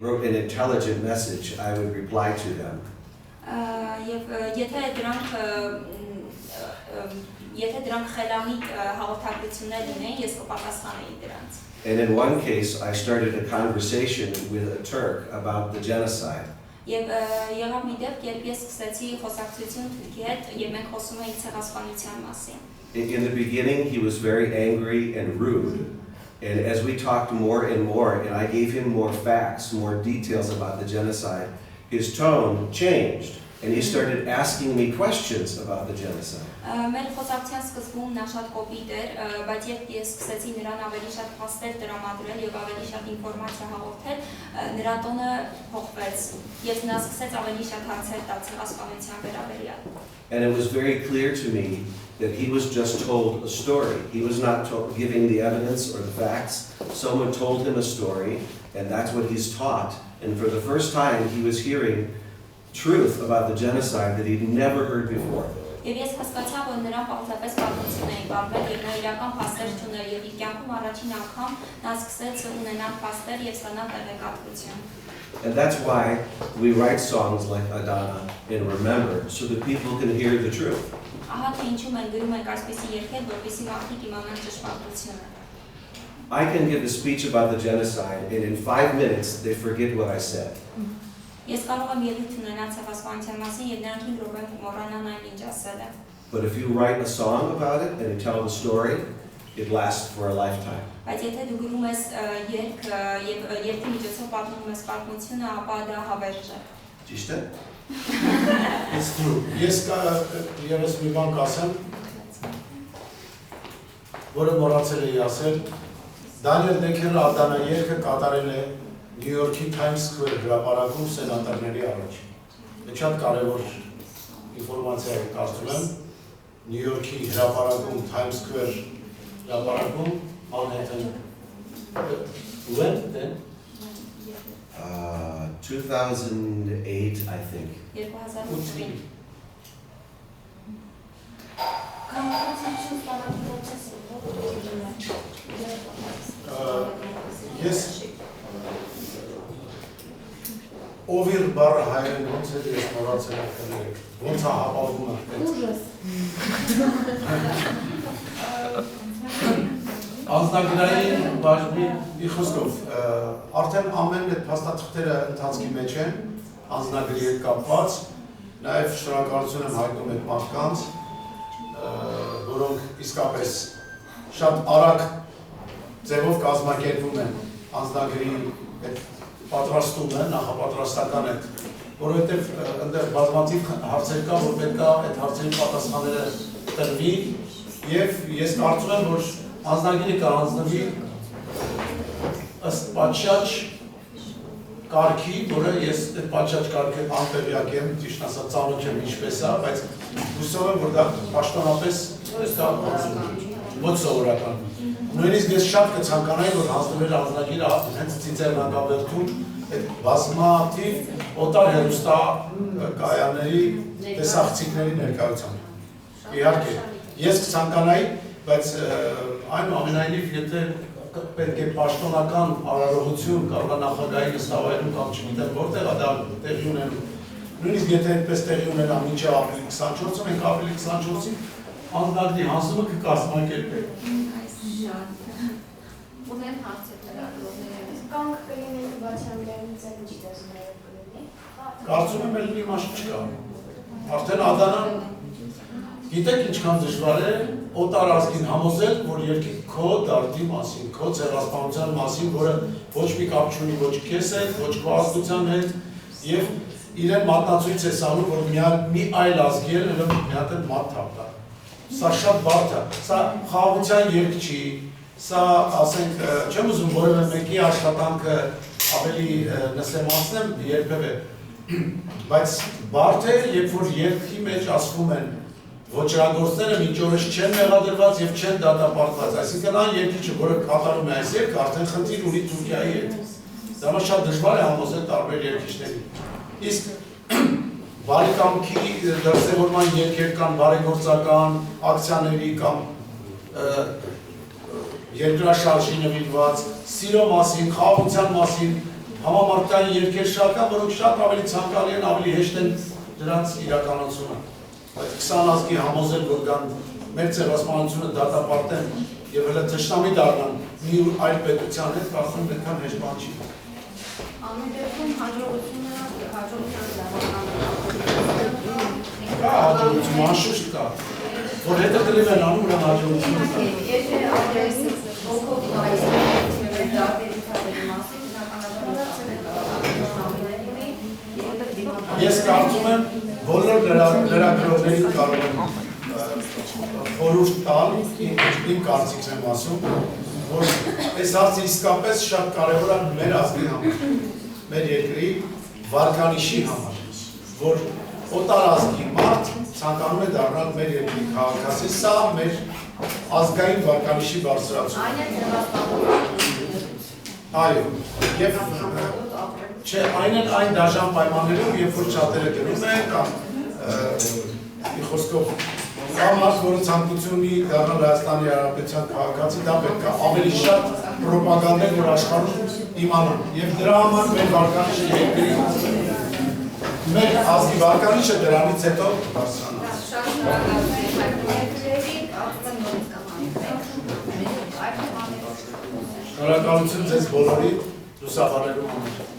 wrote an intelligent message, I would reply to them. And in one case, I started a conversation with a Turk about the genocide. In the beginning, he was very angry and rude. And as we talked more and more, and I gave him more facts, more details about the genocide, his tone changed. And he started asking me questions about the genocide. And it was very clear to me that he was just told a story. He was not giving the evidence or the facts. Someone told him a story, and that's what he's taught. And for the first time, he was hearing truth about the genocide that he'd never heard before. And that's why we write songs like Adana and Remember, so that people can hear the truth. I can give a speech about the genocide, and in 5 minutes they forget what I said. But if you write a song about it and you tell the story, it lasts for a lifetime. Ճիշտ է? Ես երես մի բան կասեմ, որը մոռացել էի ասել, Դանիել Դեքերը Ադանա երգը կատարել է Նյու Յորքի Times Square հրապարակում սենատորների առաջ։ Շատ կարևոր ինֆորմացիա է կարծում եմ, Նյու Յորքի հրապարակում Times Square հրապարակում Manhattan. When then? 2008, I think. Yes. Ovir barra հայերեն ոնց է ես մոռացել եմ կներեք, ոնց է հապաղում է։ Ուժաս։ Անձնագրային բաժնի մի խոսքով, արդեն ամեն այդ փաստաթղթերը ընթացքի մեջ են, անձնագրի հետ կապված, նաև շնորհակալություն եմ հայտնում այդ մարդկանց, որոնք իսկապես շատ արագ ձևով կազմակերպվում են անձնագրի այդ պատրաստումը, նախապատրաստական այդ, որովհետև այնտեղ բազմաթիվ հարցեր կա, որ պետք է այդ հարցերի պատասխանները տրվի, եւ ես կարծում եմ, որ անձնագիրը կհանձնվի ըստ պատշաճ կարգի, որը ես այդ պատշաճ կարգը անտեղյակ եմ, ճիշտ ասած ծանոթ չեմ ինչպես է, բայց հուսով եմ, որ դա պաշտոնապես ոչ սովորական։ Նույնիսկ ես շատ կցանկանայի, որ հանձնվել անձնագիրը հենց Ծիծեռնագավերթում այդ բազմաթիվ օտար հեռուստակայանների տեսախցիկների ներկայությամբ։ Իհարկե, ես կցանկանայի, բայց այնուամենայնիվ, եթե պետք է պաշտոնական արարողություն կարող է նախագահի նստավայրում կամ չգիտեմ որտեղ է դա տեղի ունենում։ Նույնիսկ եթե այդպես տեղի ունենա մինչև ապրիլի 24-ը, մենք ապրիլի 24-ին անձնագրի հանձնումը կկազմակերպենք։ Ունեմ հարցեր լրագրողների։ Կանք կլինի Բաչյանյանից էլ ինչ դասները կլինի։ Կարծում եմ էլ մի մաս չկա։ Արդեն Ադանան գիտեք ինչքան դժվար է օտար ազգին համոզել, որ երկի քո դարտի մասին, քո ցեղասպանության մասին, որը ոչ մի կապ չունի ոչ քեզ հետ, ոչ քո ազգության հետ, եւ իրեն մատնացույց է անում, որ մի այլ ազգի էլ մի հատ մատ թափա։ Սա շատ բարդ է, սա խաղաղության երգ չի, սա ասենք չեմ ուզում որևէ մեկի աշխատանքը ավելի նսեմացնեմ երբևէ, բայց բարդ է, երբ որ երգի մեջ ասվում են ոչրագործները մինչ օրս չեն մեղադրված եւ չեն դատապարտված, այսինքն այն երկիչը, որը կատարում է այս երգը, արդեն խնդիր ունի Թուրքիայի հետ։ Դա շատ դժվար է համոզել տարբեր երկիչներին։ Իսկ բարեկամքի դրսևորման երգեր կան բարեգործական ակցիաների կամ երկրաշարժի նվիրված, սիրո մասին, խաղաղության մասին համամարտկային երկեր շատ կան, որոնք շատ ավելի ցանկալի են, ավելի հեշտ են դրանց իրականացումը։ Բայց 20 ազգի համոզել, որ կան մեր ցեղասպանությունը դատապարտեն եւ հələ ճշտամի դառնան մի այլ պետության հետ, կարծում եմ այդքան հեշտ բան չի։ Ամեն դեպքում հաջողությունը Կա հաջողություն, անշուշտ կա, որ հետը կլիվ են անում ուրեմն հաջողությունը կա։ Եթե ադրեսը ոգով նայեցնենք դատերի թվերի մասին, Ես կարծում եմ, բոլոր լրագրողներին կարող եմ խորհուրդ տալ, իմ կարծիքս եմ ասում, որ այս հարցը իսկապես շատ կարևոր է մեր ազգի համար, մեր երկրի վարկանիշի համար, որ օտար ազգի մարդ ցանկանում է դառնալ մեր երկրի քաղաքացի, սա մեր ազգային վարկանիշի բարձրացում։ Այո, եւ չէ, այն դաժան պայմաններում, երբ որ շատերը գնում են կամ մի խոսքով կամ մարդ, որը ցանկություն ունի դառնալ Հայաստանի Հանրապետության քաղաքացի, դա պետք է ավելի շատ ռոպագանդել, որ աշխարհում իմանան։ Եվ դրա համար մեր վարկանիշը երկրի մեր ազգի վարկանիշը դրանից հետո բարձրանա։ Շնորհակալություն ձեզ բոլորի լուսաբանելու համար։